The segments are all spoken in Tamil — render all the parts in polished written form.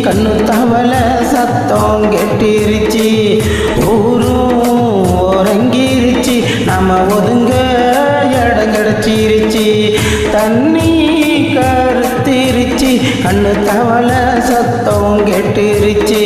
கண்ணு தவள சத்தம் கெட்டிருச்சு ஊரும் உறங்கிருச்சு நம்ம ஒதுங்க இடம் கிடச்சிருச்சு தண்ணி கருத்திருச்சு கண்ணு தவள சத்தம் கெட்டிருச்சு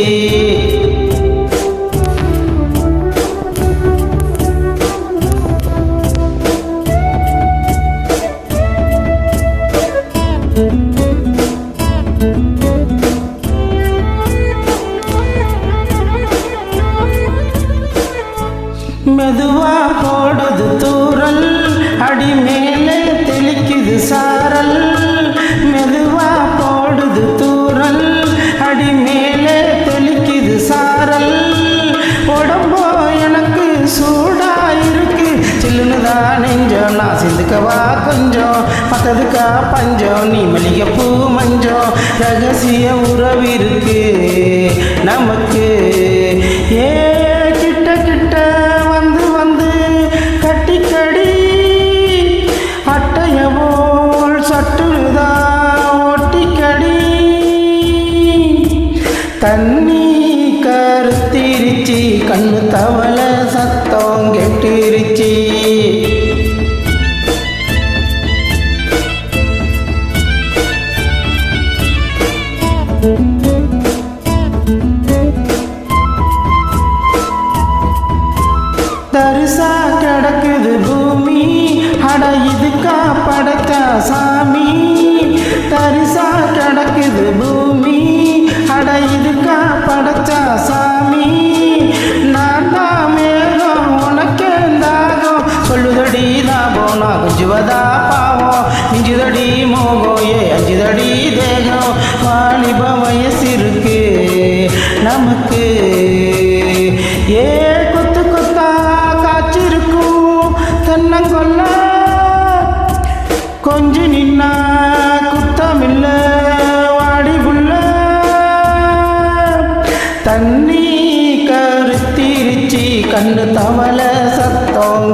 மெதுவா போடுது தூரல் அடி மேலே தெளிக்குது சாரல் மெதுவா போடுது தூரல் அடி மேலே தெளிக்குது சாரல் உடம்போ எனக்கு சூடா இருக்கு சில்லுன்னுதான் நெஞ்சம் நான் சிந்துக்கவா கொஞ்சம் மற்றதுக்கா பஞ்சம் நீ மல்லிகைப்பூ மஞ்சம் ரகசிய உறவிருக்கு நமக்கு ஏ கிட்ட கிட்ட வந்து வந்து கட்டிக்கடி அட்டைய போல் சட்டுதான் ஒட்டிக்கடி தண்ணி கருத்திருச்சு கண்ணு தவள சத்தம் கெட்டிருச்சு தரிசா கிடக்குது பூமி அட இதுக்கா படைச்சா சாமி தரிசா கிடக்குது பூமி அட இதுக்கா படைச்சா சாமி நான் தான் மேகம் உனக்கே தாகம் சொல்லுதடி தாபம் நான் கொஞ்சுவதா பாவம் மிஞ்சுதடி மோகம் ஏ அஞ்சுதடி தேகம் வாலிப வயசு இருக்கு நமக்கு ஏ கொத்து கொத்தா காய்ச்சிருக்கும் தென்னங்கொல்ல கொஞ்சம் நின்னா குத்தமில்ல வாடி புள்ள தண்ணி கருத்திருச்சு கண்ணு தவள சத்தம்